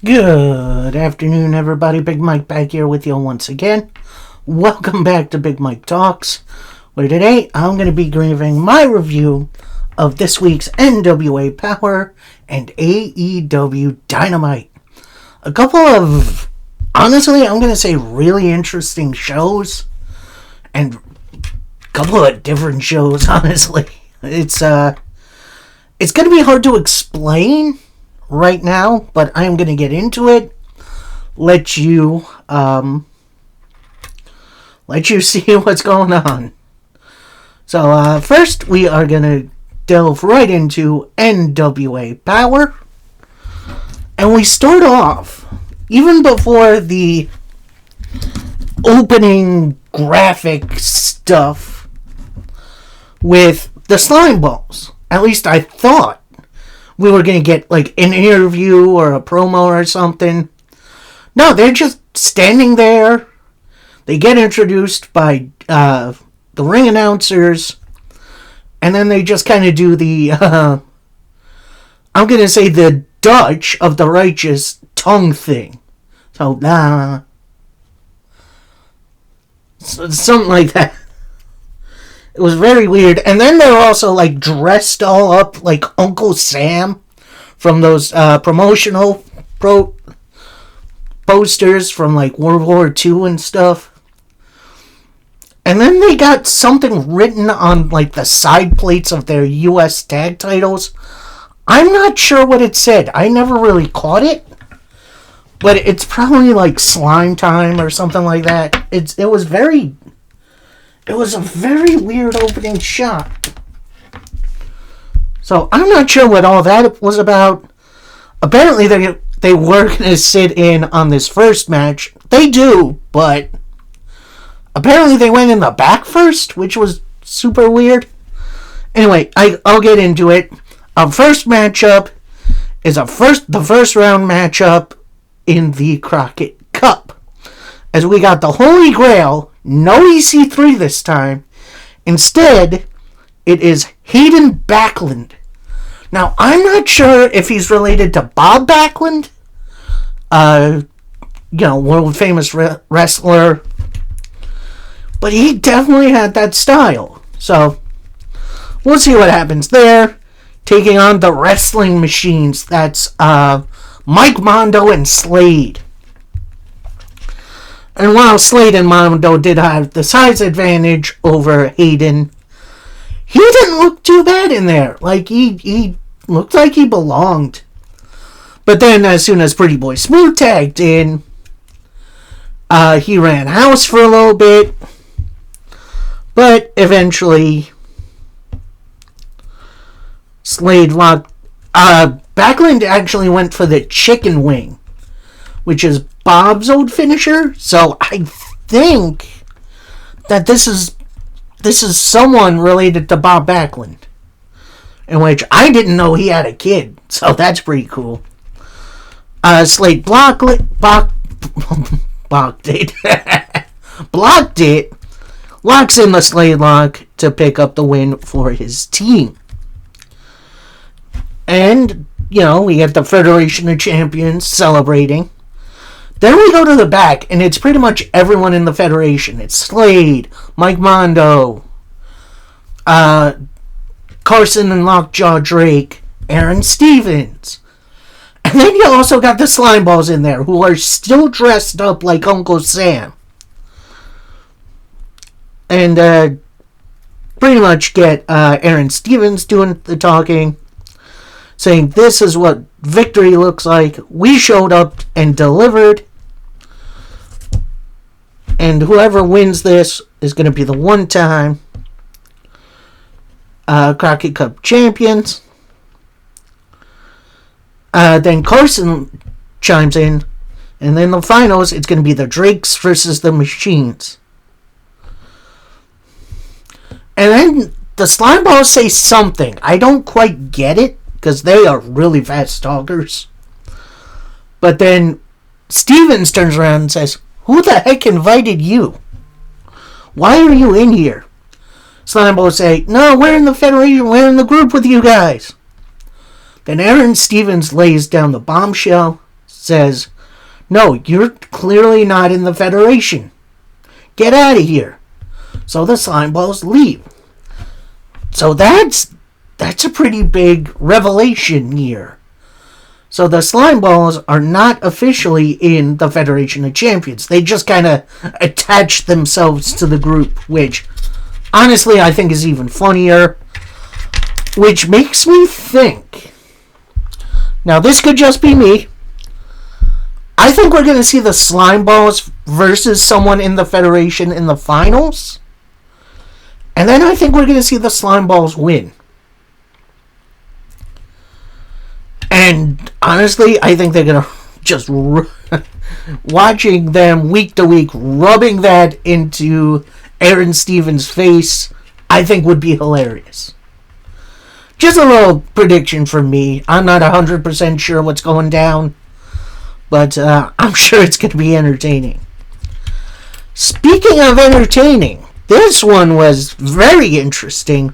Good afternoon, everybody. Big Mike back here with you once again. Welcome back to Big Mike Talks, where today I'm going to be giving my review of this week's NWA Power and AEW Dynamite. A couple of, honestly, I'm going to say really interesting shows, and a couple of different shows, honestly. It's going to be hard to explain right now, but I'm going to get into it. Let you see what's going on. So first, we are going to delve right into NWA Power, and we start off even before the opening graphic stuff with the slime balls. At least I thought we were going to get like an interview or a promo or something. No, they're just standing there. They get introduced by the ring announcers, and then they just kind of do the, I'm going to say the Dutch of the Righteous tongue thing. So, something like that. It was very weird. And then they're also like dressed all up like Uncle Sam from those promotional posters from like World War II and stuff. And then they got something written on like the side plates of their US tag titles. I'm not sure what it said. I never really caught it. But it's probably like Slime Time or something like that. It was a very weird opening shot. So I'm not sure what all that was about. Apparently they were going to sit in on this first match. They do, but apparently they went in the back first, which was super weird. Anyway, I'll get into it. Our first matchup is the first round matchup in the Crockett Cup. As we got the Holy Grail, no EC3 this time. Instead, it is Hayden Backlund. Now, I'm not sure if he's related to Bob Backlund, world famous wrestler, but he definitely had that style. So, we'll see what happens there. Taking on the Wrestling Machines, that's Mike Mondo and Slade. And while Slade and Mondo did have the size advantage over Hayden, he didn't look too bad in there. Like, he looked like he belonged. But then, as soon as Pretty Boy Smooth tagged in, he ran house for a little bit. But eventually, Slade locked. Backlund actually went for the chicken wing, which is Bob's old finisher. So I think that this is someone related to Bob Backlund, in which I didn't know he had a kid. So that's pretty cool. Slade blocked it, locks in the Slade lock to pick up the win for his team. And, we get the Federation of Champions celebrating. Then we go to the back, and it's pretty much everyone in the Federation. It's Slade, Mike Mondo, Carson and Lockjaw Drake, Aaron Stevens. And then you also got the Slime Balls in there, who are still dressed up like Uncle Sam. And pretty much get Aaron Stevens doing the talking, saying this is what victory looks like. We showed up and delivered. And whoever wins this is going to be the one-time Crockett Cup champions. Then Carson chimes in. And then the finals, it's going to be the Drakes versus the Machines. And then the Slime Balls say something. I don't quite get it, because they are really fast talkers. But then Stevens turns around and says, "Who the heck invited you? Why are you in here?" Slime Balls say, "No, we're in the Federation. We're in the group with you guys." Then Aaron Stevens lays down the bombshell, says, "No, you're clearly not in the Federation. Get out of here." So the slime balls leave. So that's a pretty big revelation here. So the slime balls are not officially in the Federation of Champions. They just kind of attach themselves to the group, which honestly I think is even funnier. Which makes me think, now this could just be me, I think we're going to see the slime balls versus someone in the Federation in the finals. And then I think we're going to see the slime balls win. And honestly, I think they're going to just... watching them week to week, rubbing that into Aaron Stevens' face, I think would be hilarious. Just a little prediction from me. I'm not 100% sure what's going down, but I'm sure it's going to be entertaining. Speaking of entertaining, this one was very interesting.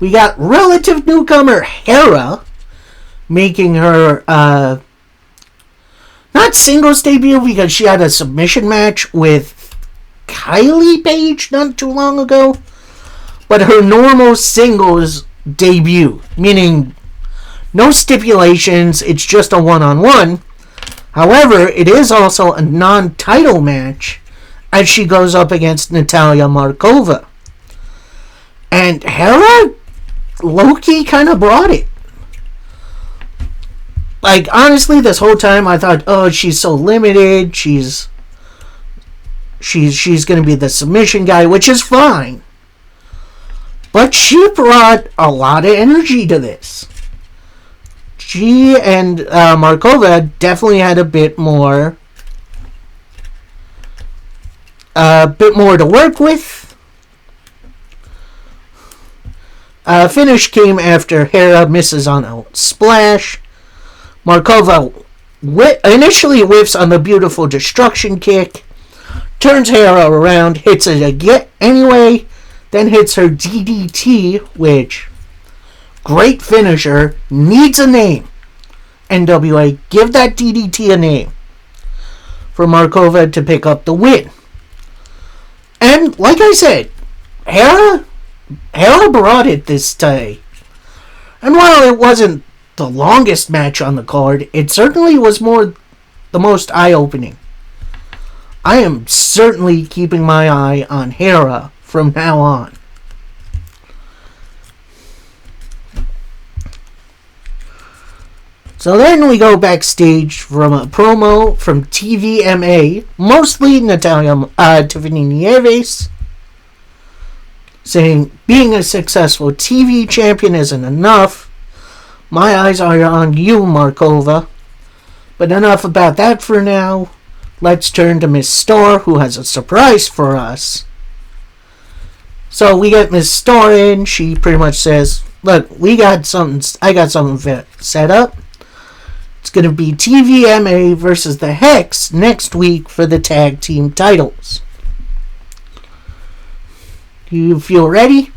We got relative newcomer Hera making her not singles debut because she had a submission match with Kylie Page not too long ago, but her normal singles debut, meaning no stipulations, it's just a one-on-one. However, it is also a non-title match as she goes up against Natalia Markova. And Hera low-key kind of brought it. Like, honestly, this whole time I thought, oh, she's so limited, she's going to be the submission guy, which is fine. But she brought a lot of energy to this. She and Markova definitely had a bit more to work with. Finish came after Hera misses on a splash. Markova initially whiffs on the beautiful destruction kick, turns Hera around, hits it again anyway, then hits her DDT, which, great finisher, needs a name. NWA, give that DDT a name for Markova to pick up the win. And like I said, Hera brought it this day. And while it wasn't the longest match on the card, it certainly was the most eye-opening. I am certainly keeping my eye on Hera from now on. So then we go backstage from a promo from TVMA, mostly Tiffany Nieves, saying, "Being a successful TV champion isn't enough. My eyes are on you, Markova. But enough about that for now. Let's turn to Miss Starr, who has a surprise for us." So we get Miss Starr in. She pretty much says, "Look, I got something set up. It's going to be TVMA versus the Hex next week for the tag team titles. Do you feel ready?"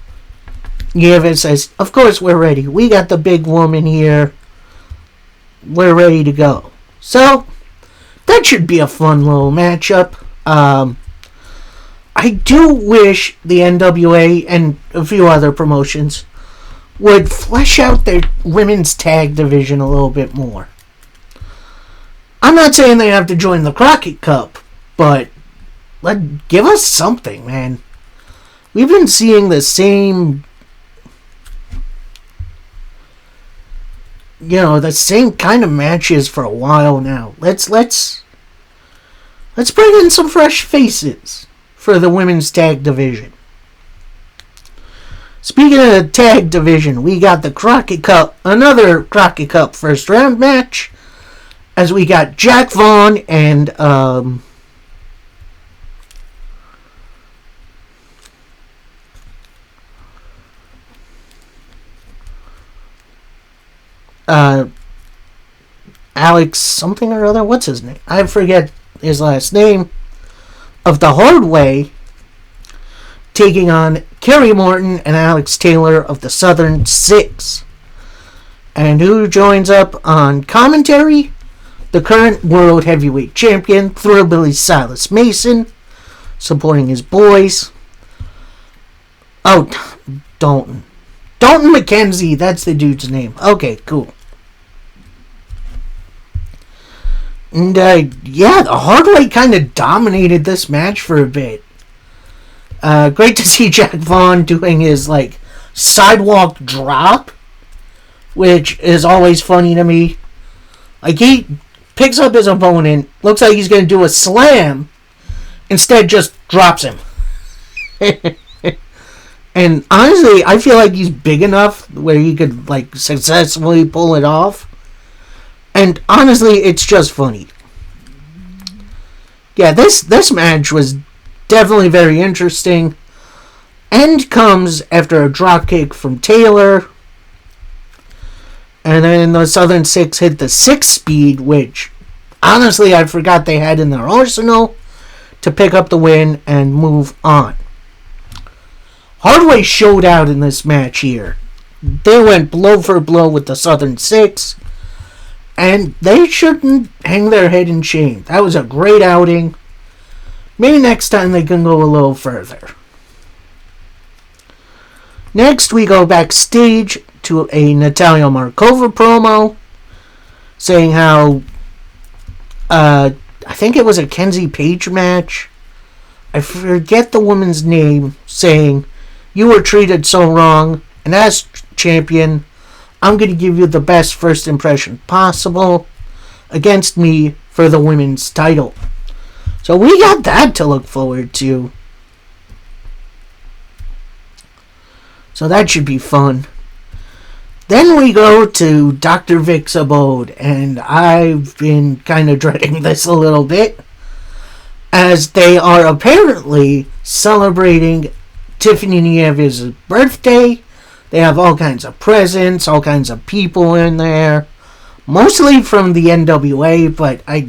Nieves says, "Of course we're ready. We got the big woman here. We're ready to go." So, that should be a fun little matchup. I do wish the NWA and a few other promotions would flesh out their women's tag division a little bit more. I'm not saying they have to join the Crockett Cup, but give us something, man. We've been seeing the same, the same kind of matches for a while now. Let's bring in some fresh faces for the women's tag division. Speaking of the tag division, we got the Crockett Cup, another Crockett Cup first round match, as we got Jack Vaughn and Alex something or other. What's his name? I forget his last name. Of the Hard Way, taking on Kerry Morton and Alex Taylor of the Southern Six. And who joins up on commentary? The the current World Heavyweight Champion, Thrillbilly Silas Mason, supporting his boys. Oh, Dalton. Dalton McKenzie, that's the dude's name. Okay, cool. And, yeah, the Hardway kind of dominated this match for a bit. Great to see Jack Vaughn doing his, sidewalk drop, which is always funny to me. He picks up his opponent, looks like he's going to do a slam, instead just drops him. And honestly, I feel like he's big enough where he could, successfully pull it off. And honestly, it's just funny. Yeah, this match was definitely very interesting. End comes after a dropkick from Taylor. And then the Southern Six hit the 6-speed, which honestly I forgot they had in their arsenal, to pick up the win and move on. Hardway showed out in this match here. They went blow for blow with the Southern Six. And they shouldn't hang their head in shame. That was a great outing. Maybe next time they can go a little further. Next, we go backstage to a Natalia Markova promo, saying how, I think it was a Kenzie Page match. I forget the woman's name, saying, "You were treated so wrong, and as champion, I'm going to give you the best first impression possible against me for the women's title." So we got that to look forward to. So that should be fun. Then we go to Dr. Vic's abode, and I've been kind of dreading this a little bit, as they are apparently celebrating Tiffany Nieves's birthday. They have all kinds of presents, all kinds of people in there. Mostly from the NWA, but I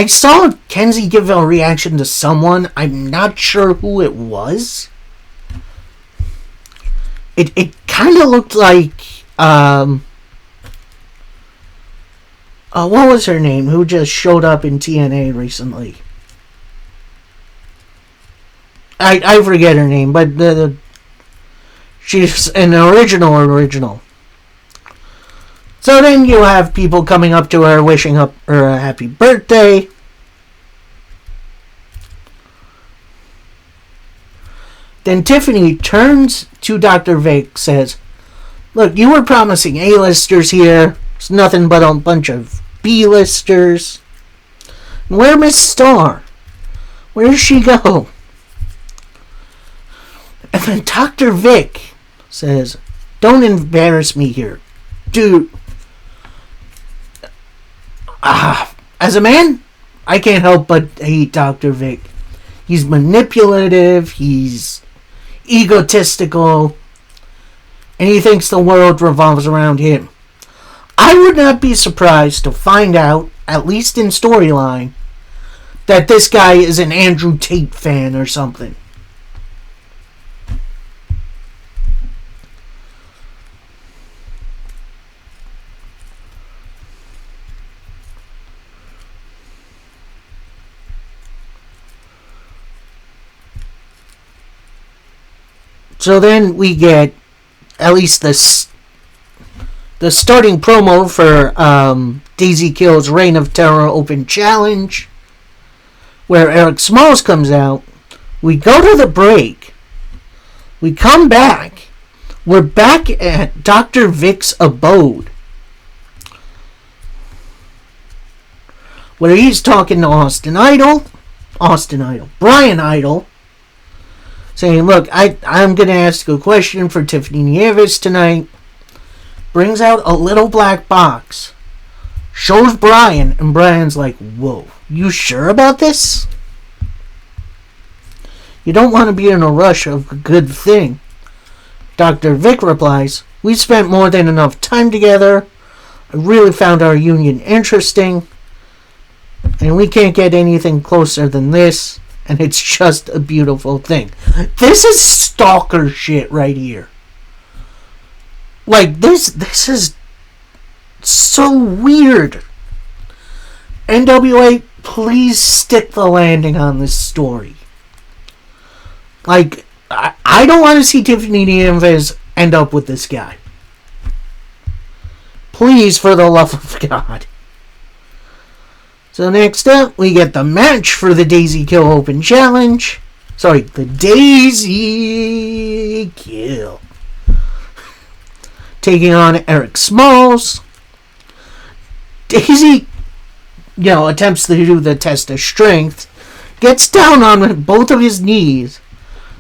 saw Kenzie give a reaction to someone. I'm not sure who it was. It kind of looked like, what was her name? Who just showed up in TNA recently? I forget her name, but she's an original. So then you have people coming up to her, wishing her a happy birthday. Then Tiffany turns to Dr. Vic, says, "Look, you were promising A-listers here. It's nothing but a bunch of B-listers. Where Miss Starr? Where does she go?" And then Dr. Vic says, "Don't embarrass me here. Dude, as a man, I can't help but hate Dr. Vic. He's manipulative, he's egotistical, and he thinks the world revolves around him. I would not be surprised to find out, at least in storyline, that this guy is an Andrew Tate fan or something." So then we get at least the starting promo for Daisy Kill's Reign of Terror Open Challenge, where Eric Smalls comes out. We go to the break. We come back. We're back at Dr. Vic's abode, where he's talking to Brian Idol, saying, "Look, I'm going to ask a question for Tiffany Nieves tonight." Brings out a little black box. Shows Brian, and Brian's like, "Whoa, you sure about this? You don't want to be in a rush of a good thing." Dr. Vic replies, "We spent more than enough time together. I really found our union interesting. And we can't get anything closer than this. And it's just a beautiful thing." This is stalker shit right here. This is So weird. NWA, please stick the landing on this story. Like, I don't want to see Tiffany Nieves end up with this guy. Please, for the love of God. So next up, we get the match for the Daisy Kill Open Challenge. Sorry, the Daisy Kill. Taking on Eric Smalls. Daisy, attempts to do the test of strength. Gets down on both of his knees.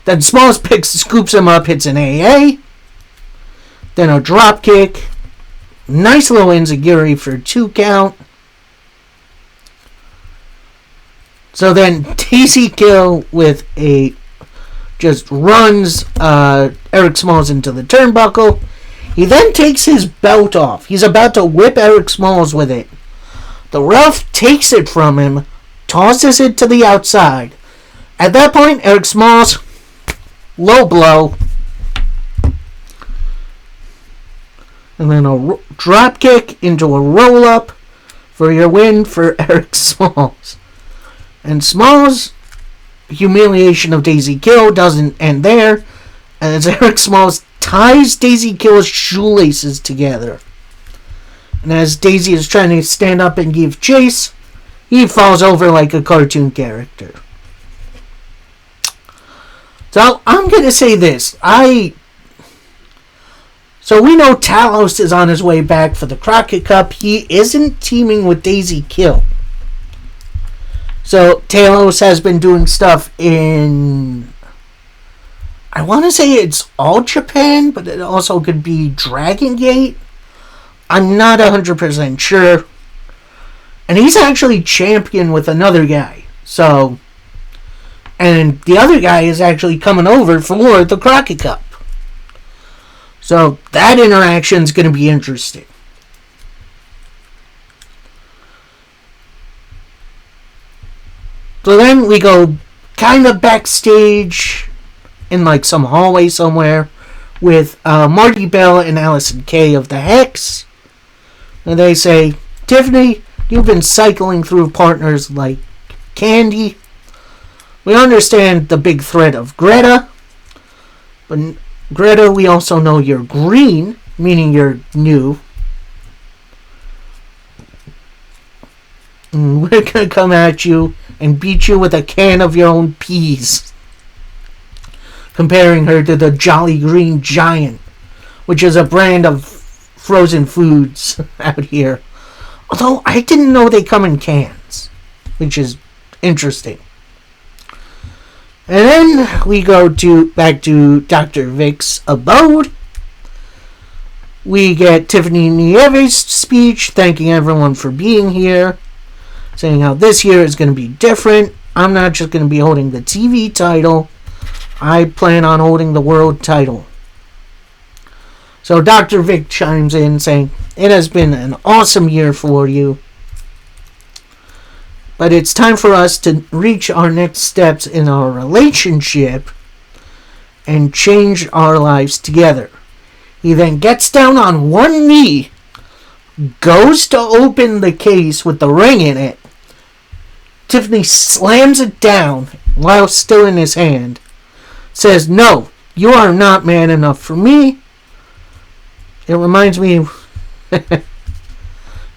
Then Smalls scoops him up, hits an AA. Then a drop kick. Nice little enziguri for a 2 count. So then Daisy Kill just runs Eric Smalls into the turnbuckle. He then takes his belt off. He's about to whip Eric Smalls with it. The ref takes it from him, tosses it to the outside. At that point, Eric Smalls, low blow. And then a drop kick into a roll up for your win for Eric Smalls. And Smalls' humiliation of Daisy Kill doesn't end there, as Eric Smalls ties Daisy Kill's shoelaces together. And as Daisy is trying to stand up and give chase, he falls over like a cartoon character. So I'm going to say this. So we know Talos is on his way back for the Crockett Cup. He isn't teaming with Daisy Kill. So Talos has been doing stuff in, I want to say it's All Japan, but it also could be Dragon Gate. I'm not 100% sure. And he's actually champion with another guy. So, and the other guy is actually coming over for the Crockett Cup. So that interaction is going to be interesting. So then we go kind of backstage in like some hallway somewhere with Marty Bell and Allison Kay of the Hex. And they say, Tiffany, you've been cycling through partners like candy. We understand the big threat of Greta. But Greta, we also know you're green, meaning you're new. And we're going to come at you and beat you with a can of your own peas. Comparing her to the Jolly Green Giant, which is a brand of frozen foods out here. Although I didn't know they come in cans, which is interesting. And then we go back to Dr. Vic's abode. We get Tiffany Nieves' speech thanking everyone for being here, saying how this year is going to be different. I'm not just going to be holding the TV title. I plan on holding the world title. So Dr. Vic chimes in saying, it has been an awesome year for you. But it's time for us to reach our next steps in our relationship and change our lives together. He then gets down on one knee, goes to open the case with the ring in it. Tiffany slams it down while still in his hand. Says, no, you are not man enough for me. It reminds me. And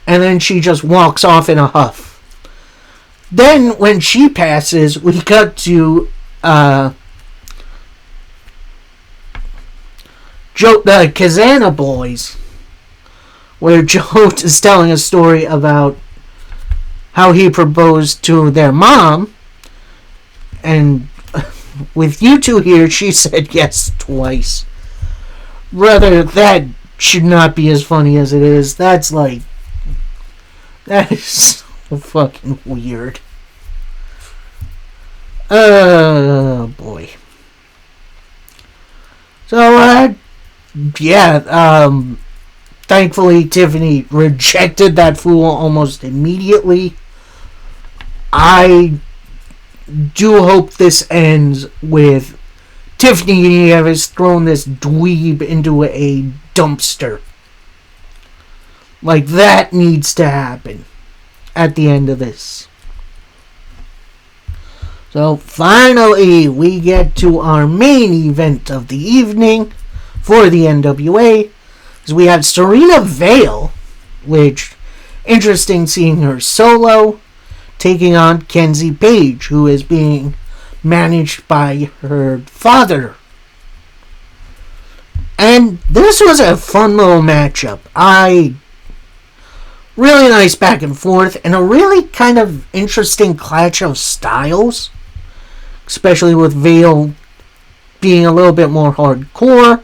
then she just walks off in a huff. Then, when she passes, we cut to the Kazana Boys, where Joe is telling a story about how he proposed to their mom, and with you two here, she said yes twice. Brother, that should not be as funny as it is. That is so fucking weird. Oh boy. So thankfully Tiffany rejected that fool almost immediately. I do hope this ends with Tiffany has thrown this dweeb into a dumpster. Like, that needs to happen at the end of this. So, finally, we get to our main event of the evening for the NWA. So we have Serena Vale, which, interesting seeing her solo, taking on Kenzie Page, who is being managed by her father. And this was a fun little matchup. Really nice back and forth, and a really kind of interesting clash of styles, especially with Vale being a little bit more hardcore.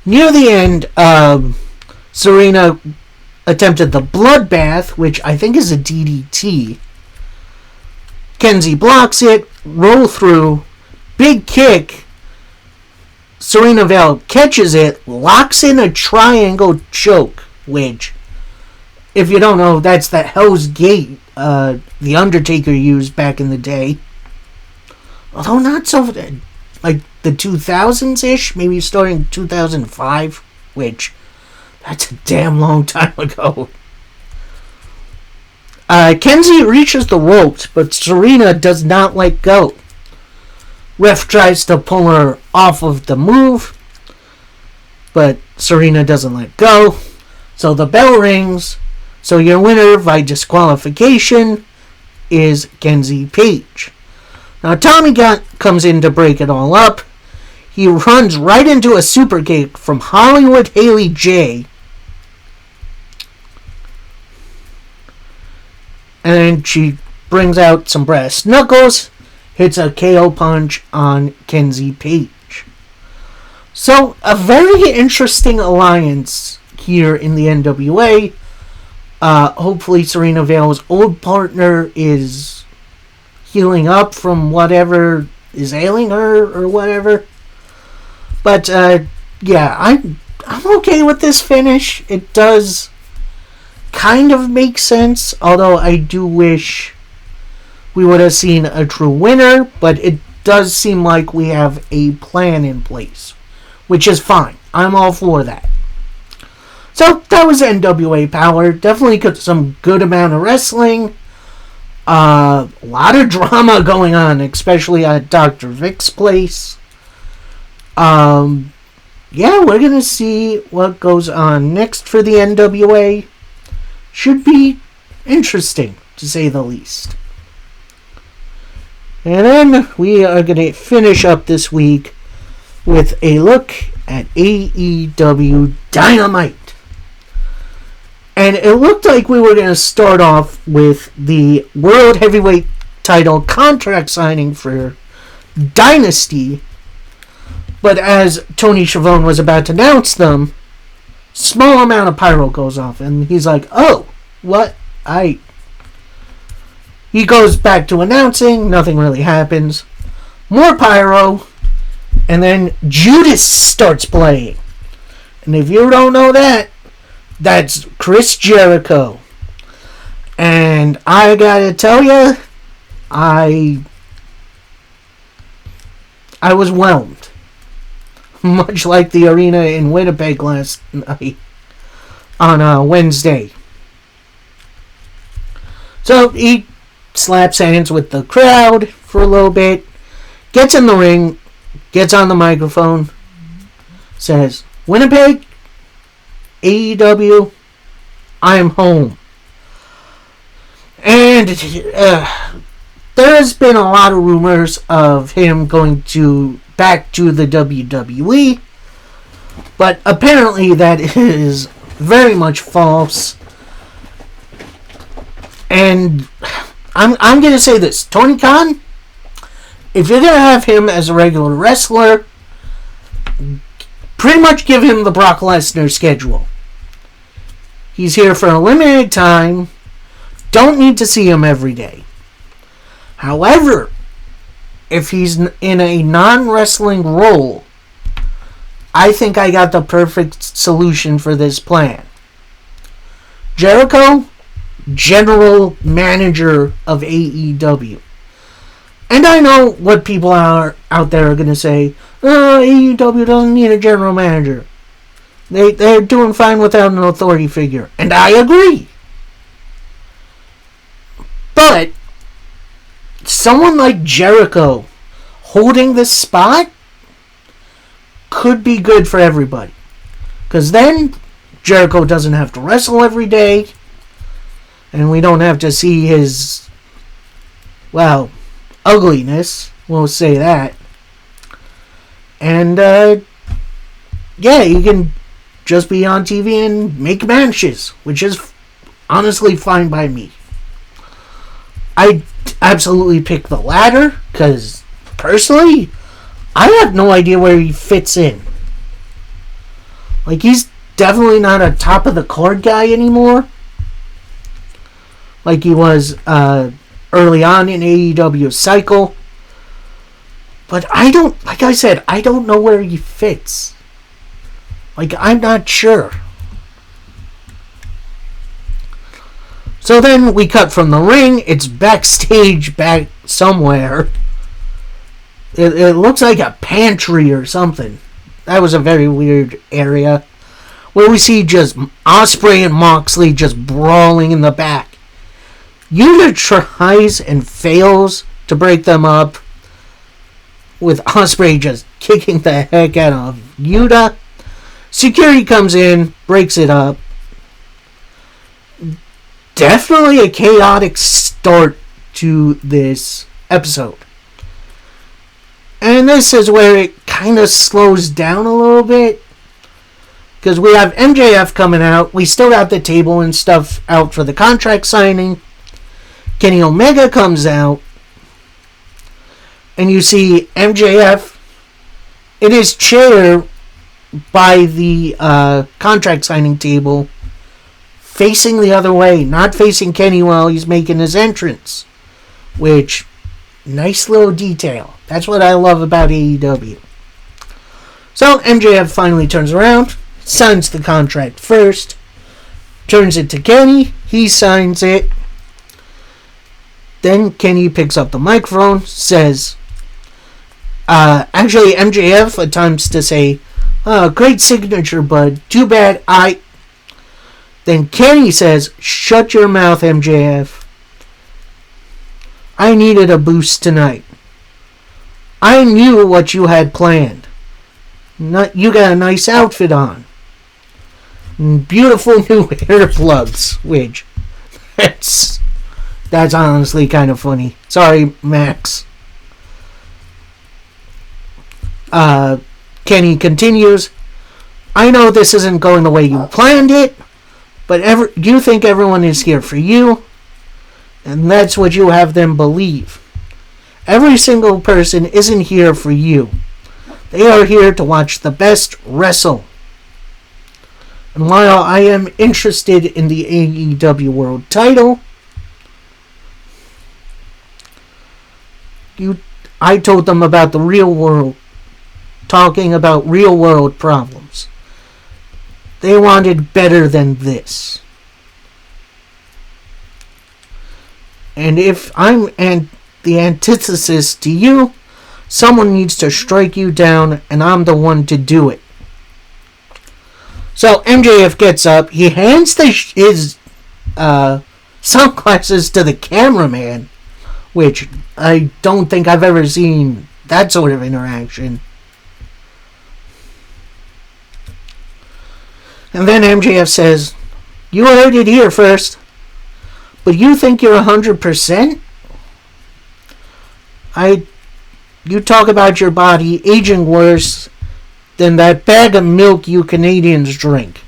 Near the end, Serena attempted the bloodbath, which I think is a DDT. Kenzie blocks it, roll through, big kick. Serena Vale catches it, locks in a triangle choke, which, if you don't know, that's the Hell's Gate The Undertaker used back in the day. Although not so, like, the 2000s-ish, maybe starting 2005, which, that's a damn long time ago. Kenzie reaches the ropes, but Serena does not let go. Ref tries to pull her off of the move, but Serena doesn't let go. So the bell rings. So your winner by disqualification is Kenzie Page. Now Tommy Gunn comes in to break it all up. He runs right into a super kick from Hollywood Haley J. And then she brings out some brass knuckles, hits a KO punch on Kenzie Page. So, a very interesting alliance here in the NWA. Hopefully Serena Vale's old partner is healing up from whatever is ailing her or whatever. But, yeah, I'm okay with this finish. It does kind of make sense, although I do wish we would have seen a true winner, but it does seem like we have a plan in place, which is fine. I'm all for that. So, that was NWA Power. Definitely got some good amount of wrestling. A lot of drama going on, especially at Dr. Vic's place. Yeah, we're going to see what goes on next for the NWA. Should be interesting, to say the least. And then we are going to finish up this week with a look at AEW Dynamite. And it looked like we were going to start off with the World Heavyweight title contract signing for Dynasty. But as Tony Schiavone was about to announce them, small amount of pyro goes off, and he's like, oh, what? He goes back to announcing, nothing really happens. More pyro, and then Judas starts playing. And if you don't know that, that's Chris Jericho. And I gotta tell you, I was whelmed. Much like the arena in Winnipeg last night on Wednesday. So he slaps hands with the crowd for a little bit, gets in the ring, gets on the microphone, says, Winnipeg, AEW, I am home. And there has been a lot of rumors of him going back to the WWE, but apparently that is very much false. And I'm going to say this, Tony Khan, if you're going to have him as a regular wrestler, pretty much give him the Brock Lesnar schedule. He's here for a limited time, don't need to see him every day. However, if he's in a non-wrestling role, I think I got the perfect solution for this plan. Jericho, general manager of AEW. And I know what people out there are going to say, AEW doesn't need a general manager. They're doing fine without an authority figure. And I agree. But someone like Jericho holding this spot could be good for everybody. Because then Jericho doesn't have to wrestle every day. And we don't have to see his, well, ugliness. We'll say that. And, yeah, you can just be on TV and make matches, which is honestly fine by me. I absolutely pick the latter, because personally, I have no idea where he fits in. Like, he's definitely not a top of the card guy anymore, like he was early on in AEW's cycle. But I don't know where he fits. Like, I'm not sure. So then we cut from the ring. It's backstage back somewhere. It looks like a pantry or something. That was a very weird area. Where we see just Ospreay and Moxley just brawling in the back. Yuta tries and fails to break them up, with Ospreay just kicking the heck out of Yuta. Security comes in, breaks it up. Definitely a chaotic start to this episode. And this is where it kind of slows down a little bit. Because we have MJF coming out. We still got the table and stuff out for the contract signing. Kenny Omega comes out. And you see MJF in his chair by the contract signing table, facing the other way, not facing Kenny while he's making his entrance. Which, nice little detail. That's what I love about AEW. So MJF finally turns around, signs the contract first, turns it to Kenny, he signs it. Then Kenny picks up the microphone, says, actually MJF attempts to say, great signature, bud. Too bad Then Kenny says, shut your mouth, MJF. I needed a boost tonight. I knew what you had planned. You got a nice outfit on. Beautiful new hair plugs, which that's honestly kind of funny. Sorry, Max. Kenny continues, I know this isn't going the way you planned it, but you think everyone is here for you, and that's what you have them believe. Every single person isn't here for you. They are here to watch the best wrestle. And while I am interested in the AEW World title, I told them about the real world, talking about real world problems. They wanted better than this. And if I'm the antithesis to you, someone needs to strike you down, and I'm the one to do it. So MJF gets up. He hands his sunglasses to the cameraman, which I don't think I've ever seen that sort of interaction. And then MJF says, you heard it here first, but you think you're 100%? You talk about your body aging worse than that bag of milk you Canadians drink.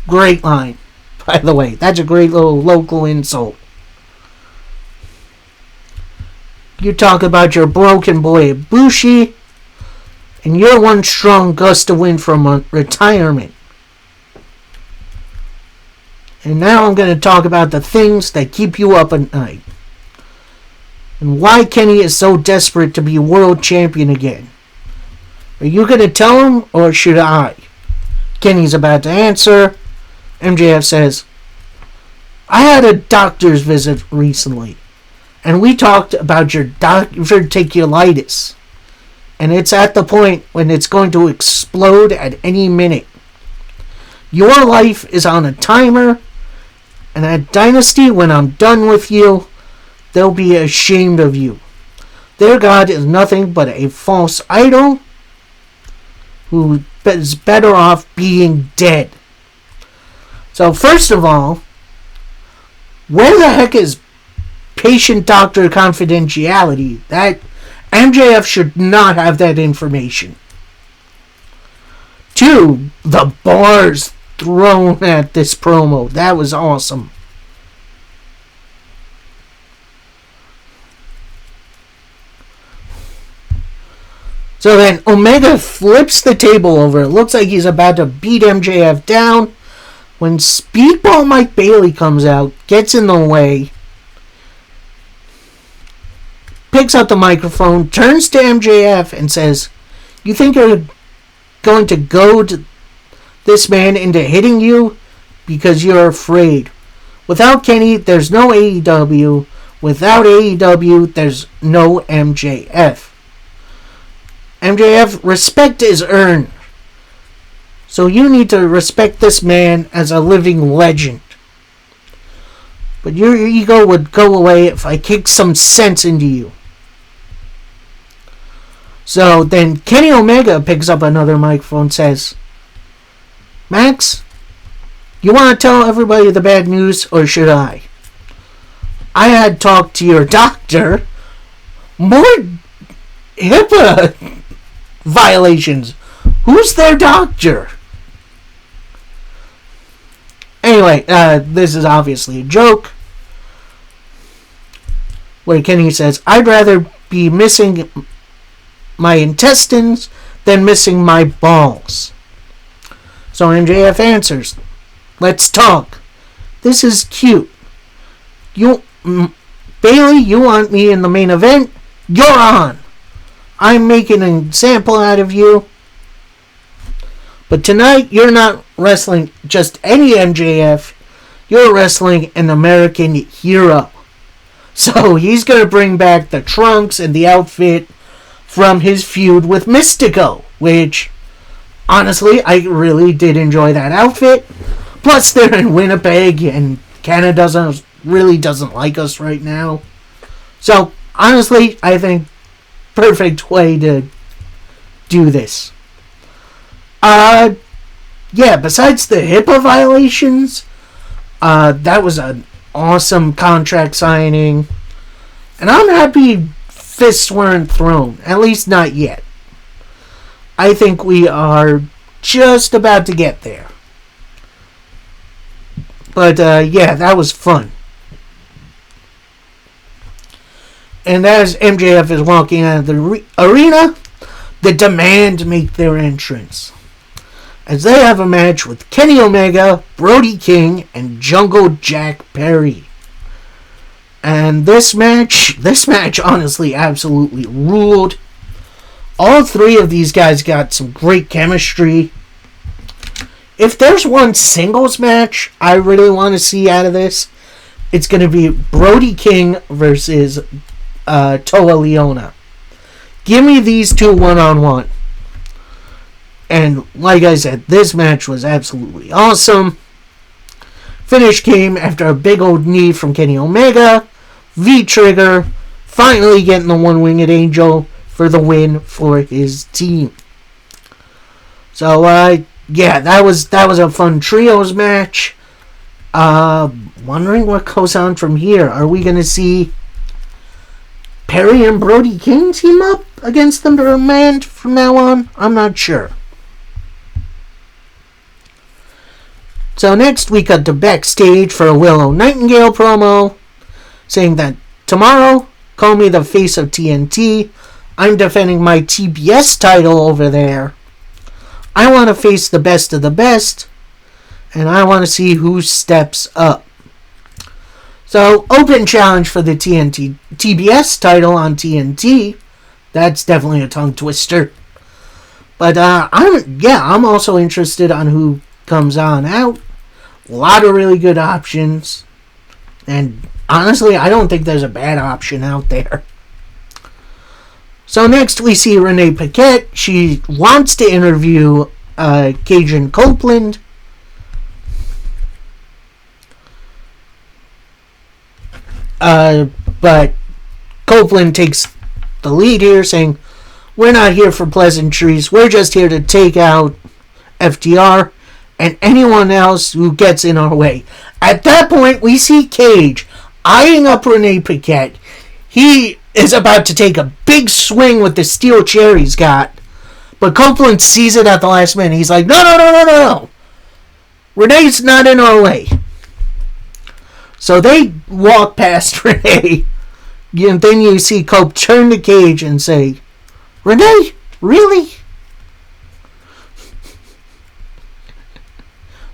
Great line, by the way. That's a great little local insult. You talk about your broken boy Ibushi, and you're one strong gust of wind from retirement. And now I'm going to talk about the things that keep you up at night. And why Kenny is so desperate to be world champion again. Are you going to tell him, or should I? Kenny's about to answer. MJF says, I had a doctor's visit recently, and we talked about your diverticulitis. And it's at the point when it's going to explode at any minute. Your life is on a timer, and at Dynasty, when I'm done with you, they'll be ashamed of you. Their god is nothing but a false idol who is better off being dead. So first of all, where the heck is patient-doctor confidentiality? That MJF should not have that information. 2, the bars thrown at this promo. That was awesome. So then Omega flips the table over. It looks like he's about to beat MJF down when Speedball Mike Bailey comes out, gets in the way, picks up the microphone, turns to MJF and says, "You think you're going to goad this man into hitting you because you're afraid. Without Kenny, there's no AEW. Without AEW, there's no MJF. MJF, respect is earned. So you need to respect this man as a living legend. But your ego would go away if I kicked some sense into you." So then Kenny Omega picks up another microphone and says, "Max, you want to tell everybody the bad news, or should I? I had talked to your doctor. More HIPAA violations. Who's their doctor?" Anyway, this is obviously a joke, where Kenny says, "I'd rather be missing my intestines than missing my balls." So MJF answers, "Let's talk. This is cute. Bailey, you want me in the main event? You're on. I'm making an example out of you. But tonight, you're not wrestling just any MJF. You're wrestling an American hero." So he's going to bring back the trunks and the outfit from his feud with Mystico, which, honestly, I really did enjoy that outfit. Plus, they're in Winnipeg, and Canada really doesn't like us right now. So, honestly, I think perfect way to do this. Yeah, besides the HIPAA violations, that was an awesome contract signing. And I'm happy fists weren't thrown. At least not yet. I think we are just about to get there. But, yeah, that was fun. And as MJF is walking out of the arena, the Demand make their entrance, as they have a match with Kenny Omega, Brody King, and Jungle Jack Perry. And this match honestly absolutely ruled. All three of these guys got some great chemistry. If there's one singles match I really want to see out of this, it's going to be Brody King versus Toa Liona. Give me these two one-on-one. And like I said, this match was absolutely awesome. Finish came after a big old knee from Kenny Omega. V-Trigger finally getting the one-winged angel for the win for his team. So, yeah, that was a fun trios match. Wondering what goes on from here. Are we going to see Perry and Brody King team up against the Demand from now on? I'm not sure. So next we cut to backstage for a Willow Nightingale promo, saying that tomorrow, call me the face of TNT. I'm defending my TBS title over there. I want to face the best of the best, and I want to see who steps up. So, open challenge for the TBS title on TNT. That's definitely a tongue twister. But I'm also interested on who comes on out. A lot of really good options. And honestly, I don't think there's a bad option out there. So next we see Renee Paquette. She wants to interview Cajun Copeland. But Copeland takes the lead here, saying, "We're not here for pleasantries. We're just here to take out FTR and anyone else who gets in our way." At that point, we see Cage eyeing up Renee Paquette. He is about to take a big swing with the steel chair he's got, but Copeland sees it at the last minute. He's like, no. Renee's not in our way. So they walk past Renee, and then you see Cope turn to Cage and say, "Renee, really?"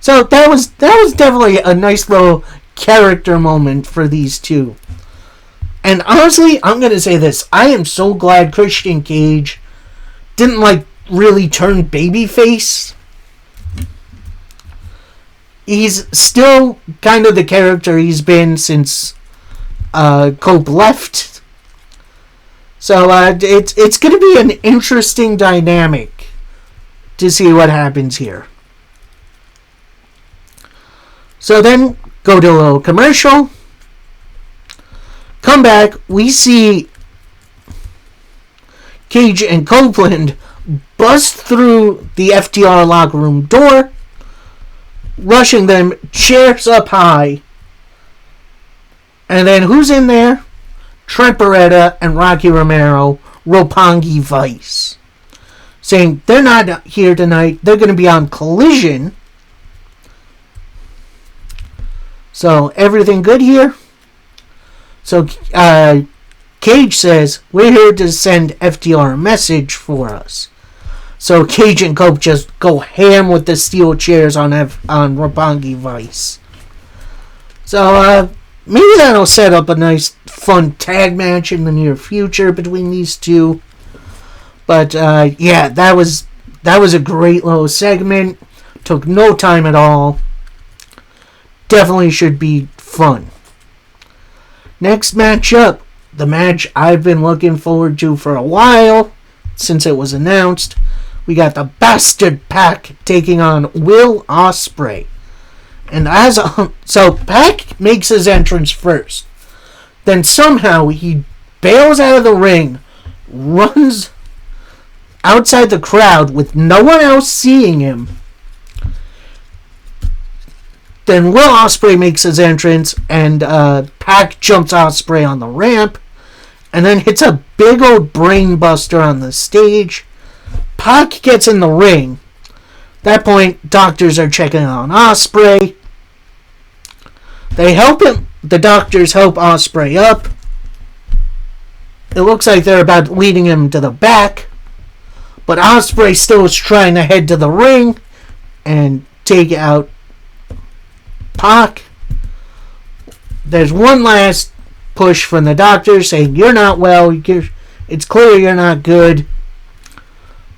So that was definitely a nice little character moment for these two. And honestly, I'm going to say this. I am so glad Christian Cage didn't really turn babyface. He's still kind of the character he's been since Cope left. So it's going to be an interesting dynamic to see what happens here. So then, go to a little commercial. Come back, we see Cage and Copeland bust through the FTR locker room door, rushing them chairs up high. And then who's in there? Trent Beretta and Rocky Romero, Roppongi Vice, saying they're not here tonight. They're going to be on Collision. So, everything good here? So, Cage says, "We're here to send FTR a message for us." So, Cage and Cope just go ham with the steel chairs on Roppongi Vice. So, maybe that'll set up a nice, fun tag match in the near future between these two. But, yeah, that was a great little segment. Took no time at all. Definitely should be fun. Next matchup, the match I've been looking forward to for a while, since it was announced. We got the Bastard Pac taking on Will Ospreay. And so Pac makes his entrance first. Then somehow he bails out of the ring, runs outside the crowd with no one else seeing him. Then Will Ospreay makes his entrance, and Pac jumps Ospreay on the ramp, and then hits a big old brain buster on the stage. Pac gets in the ring. At that point, doctors are checking on Ospreay. They help him. The doctors help Ospreay up. It looks like they're about leading him to the back, but Ospreay still is trying to head to the ring and take out Pac. There's one last push from the doctor saying, "You're not well. It's clear you're not good."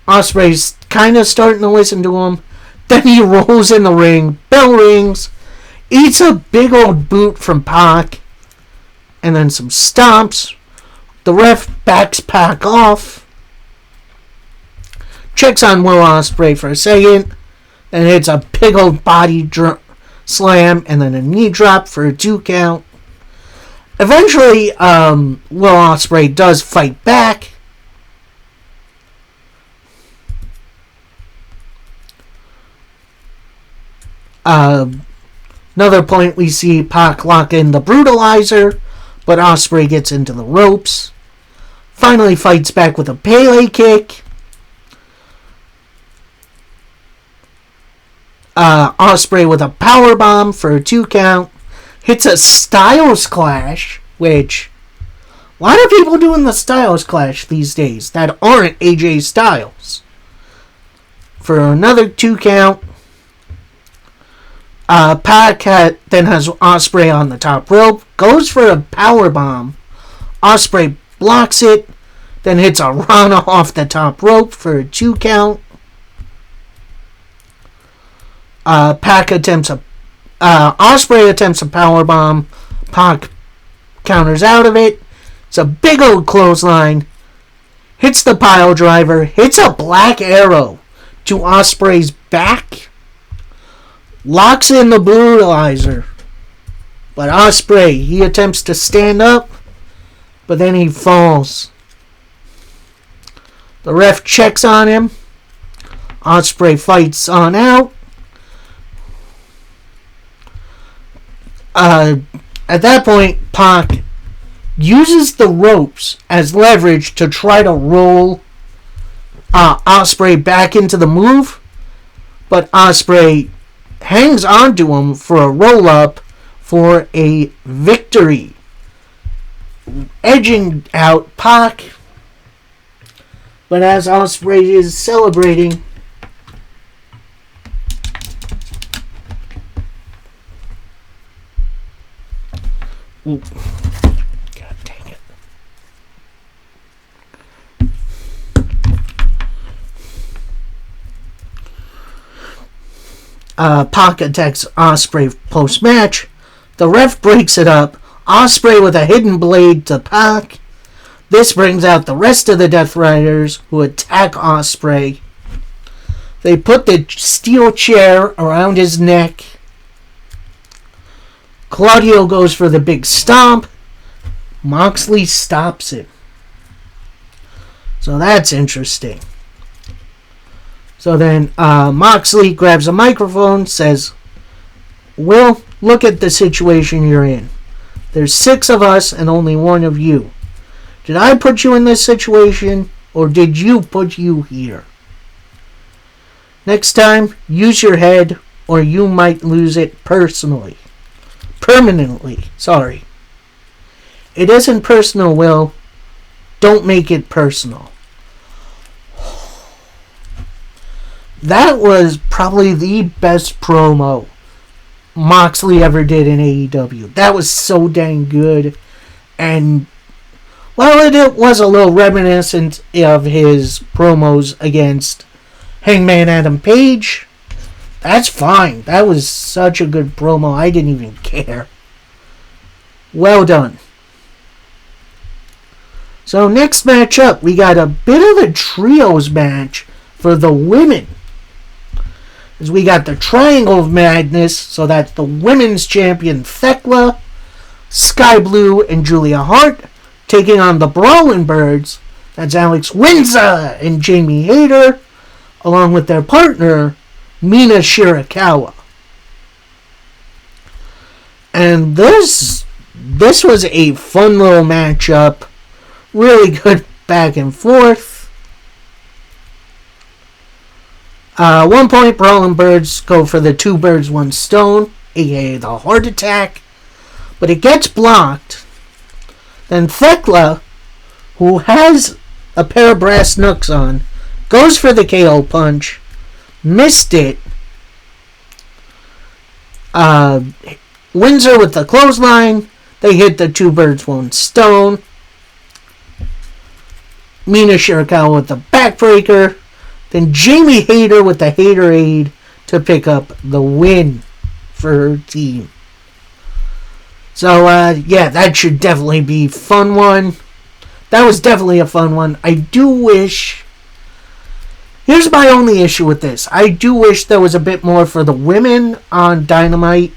Ospreay's kind of starting to listen to him. Then he rolls in the ring. Bell rings. Eats a big old boot from Pac. And then some stomps. The ref backs Pac off. Checks on Will Ospreay for a second. Then hits a big old body slam, and then a knee drop for a 2 count. Eventually, Will Ospreay does fight back. Another point, we see Pac lock in the Brutalizer, but Ospreay gets into the ropes. Finally fights back with a Pele kick. Ospreay with a powerbomb for a 2 count. Hits a Styles Clash, which a lot of people doing the Styles Clash these days that aren't AJ Styles. For another 2 count. Pac then has Ospreay on the top rope. Goes for a powerbomb. Ospreay blocks it. Then hits a Rana off the top rope for a 2 count. Ospreay attempts a powerbomb. Pac counters out of it. It's a big old clothesline. Hits the pile driver. Hits a Black Arrow to Ospreay's back. Locks in the Brutalizer. But Ospreay, he attempts to stand up, but then he falls. The ref checks on him. Ospreay fights on out. At that point, Pac uses the ropes as leverage to try to roll Ospreay back into the move, but Ospreay hangs onto him for a roll-up for a victory, edging out Pac. But as Ospreay is celebrating, God dang it. Pac attacks Ospreay post-match. The ref breaks it up. Ospreay with a hidden blade to Pac. This brings out the rest of the Death Riders who attack Ospreay. They put the steel chair around his neck. Claudio goes for the big stomp. Moxley stops him. So that's interesting. So then Moxley grabs a microphone, says, "Will, look at the situation you're in. There's 6 of us and only 1 of you. Did I put you in this situation, or did you put you here? Next time, use your head, or you might lose it permanently. Sorry. It isn't personal, Will. Don't make it personal." That was probably the best promo Moxley ever did in AEW. That was so dang good. And well, it was a little reminiscent of his promos against Hangman Adam Page. That's fine. That was such a good promo. I didn't even care. Well done. So next match up, we got a bit of a trios match for the women. As we got the Triangle of Madness, so that's the women's champion Thekla, Sky Blue, and Julia Hart taking on the Brawling Birds. That's Alex Windsor and Jamie Hayter, along with their partner, Mina Shirakawa. And this was a fun little matchup. Really good back and forth. One point, Brawling Birds go for the 2 birds, 1 stone, aka the heart attack. But it gets blocked. Then Thekla, who has a pair of brass knucks on, goes for the KO punch. Missed it. Windsor with the clothesline. They hit the 2 birds, 1 stone. Mina Shirakawa with the backbreaker. Then Jamie Hayter with the Haterade to pick up the win for her team. So, yeah, that should definitely be a fun one. That was definitely a fun one. I do wish... Here's my only issue with this. I do wish there was a bit more for the women on Dynamite.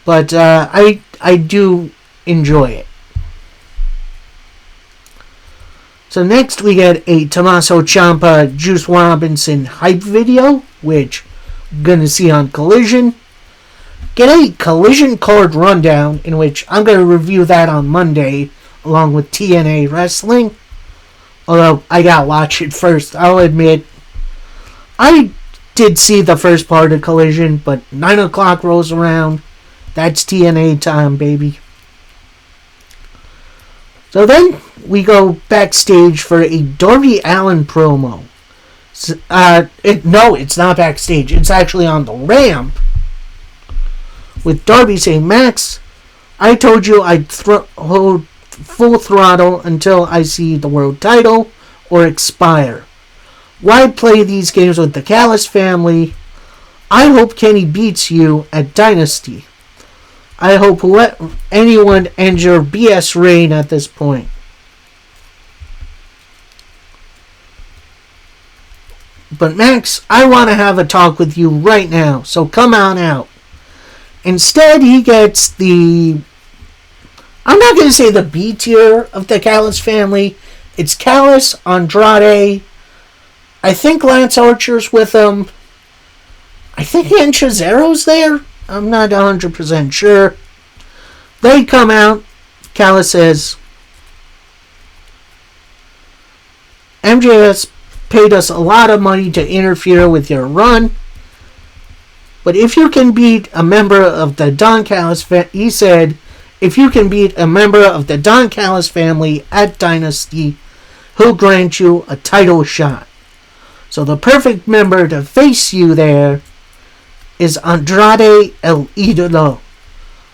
But I do enjoy it. So next we get a Tommaso Ciampa Juice Robinson hype video, which I'm going to see on Collision. Get a Collision card rundown, in which I'm going to review that on Monday, along with TNA Wrestling. Although, I gotta watch it first. I'll admit, I did see the first part of Collision, but 9 o'clock rolls around. That's TNA time, baby. So then, we go backstage for a Darby Allin promo. No, it's not backstage. It's actually on the ramp. With Darby saying, "Max, I told you I'd hold full throttle until I see the world title or expire. Why play these games with the Callis family? I hope Kenny beats you at Dynasty. I hope let anyone end your BS reign at this point." But Max, I want to have a talk with you right now, so come on out. Instead, he gets the... I'm not going to say the B tier of the Callis family. It's Callis, Andrade. I think Lance Archer's with him. I think Cesaro's there. I'm not 100% sure. They come out. Callis says, MJF paid us a lot of money to interfere with your run. But if you can beat a member of the Don Callis he said, if you can beat a member of the Don Callis family at Dynasty, he'll grant you a title shot. So the perfect member to face you there is Andrade El Idolo.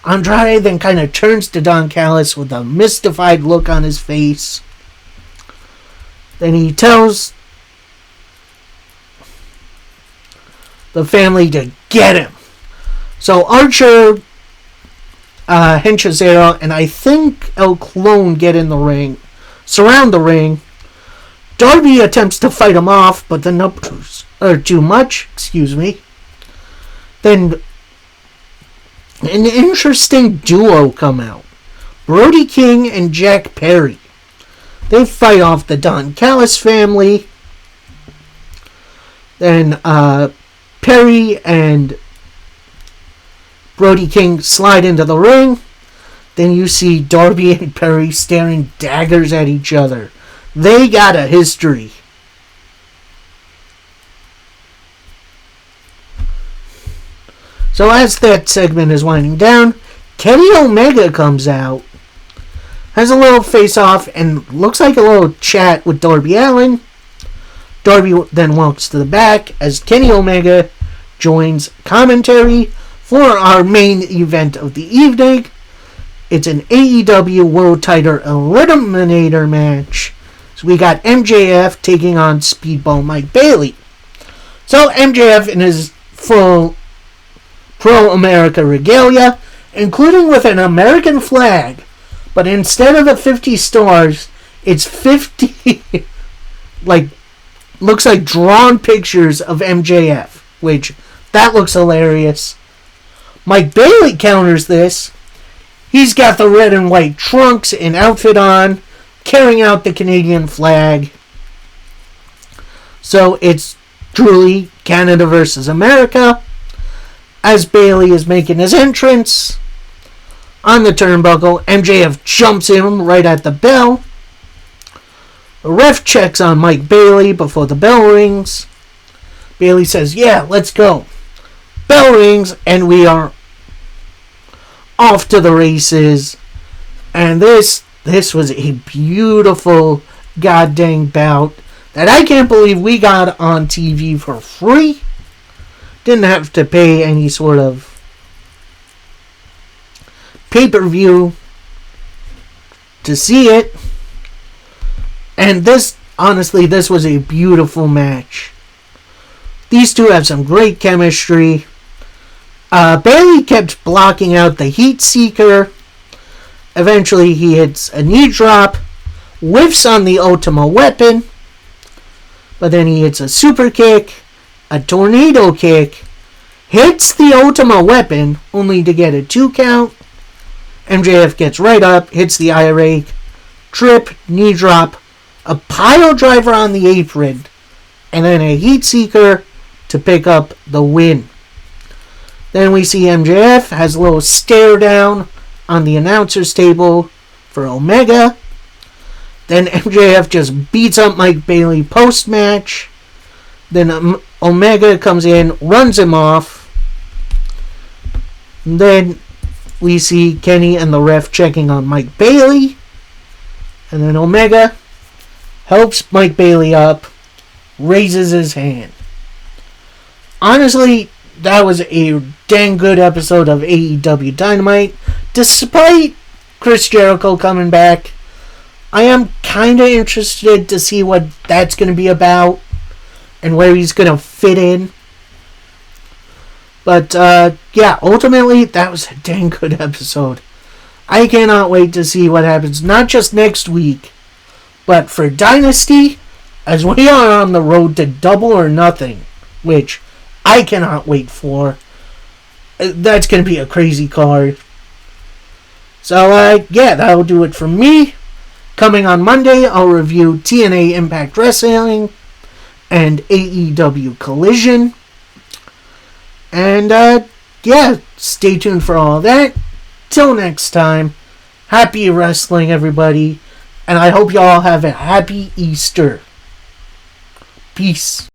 Andrade then kind of turns to Don Callis with a mystified look on his face. Then he tells the family to get him. So Archer, Cesaro, and I think El Clone get in the ring, surround the ring. Darby attempts to fight him off, but the numbers are too much. Then an interesting duo come out. Brody King and Jack Perry. They fight off the Don Callis family. Then Perry and Brody King slide into the ring. Then you see Darby and Perry staring daggers at each other. They got a history. So as that segment is winding down, Kenny Omega comes out, has a little face-off, and looks like a little chat with Darby Allin. Darby then walks to the back as Kenny Omega joins commentary for our main event of the evening. It's an AEW World Title Eliminator match. So we got MJF taking on Speedball Mike Bailey. So MJF in his full pro-America regalia, including with an American flag, but instead of the 50 stars, it's 50 looks like drawn pictures of MJF, which that looks hilarious. Mike Bailey counters this. He's got the red and white trunks and outfit on, carrying out the Canadian flag. So it's truly Canada versus America. As Bailey is making his entrance on the turnbuckle, MJF jumps him right at the bell. The ref checks on Mike Bailey before the bell rings. Bailey says, yeah, let's go. Bell rings, and we are off to the races. And this was a beautiful goddamn bout that I can't believe we got on TV for free. Didn't have to pay any sort of pay-per-view to see it. And this was a beautiful match. These two have some great chemistry. Bailey kept blocking out the Heat Seeker. Eventually he hits a knee drop, whiffs on the Ultima Weapon, but then he hits a super kick, a tornado kick, hits the Ultima Weapon, only to get a 2 count. MJF gets right up, hits the eye rake, trip, knee drop, a pile driver on the apron, and then a Heat Seeker to pick up the win. Then we see MJF has a little stare down on the announcer's table for Omega. Then MJF just beats up Mike Bailey post-match. Then Omega comes in, runs him off. And then we see Kenny and the ref checking on Mike Bailey. And then Omega helps Mike Bailey up, raises his hand. Honestly, that was a dang good episode of AEW Dynamite. Despite Chris Jericho coming back, I am kind of interested to see what that's going to be about and where he's going to fit in. But, yeah, ultimately, that was a dang good episode. I cannot wait to see what happens, not just next week, but for Dynasty, as we are on the road to Double or Nothing, which I cannot wait for. That's going to be a crazy card. So, yeah, that'll do it for me. Coming on Monday, I'll review TNA Impact Wrestling and AEW Collision. And, yeah, stay tuned for all that. Till next time, happy wrestling, everybody. And I hope you all have a happy Easter. Peace.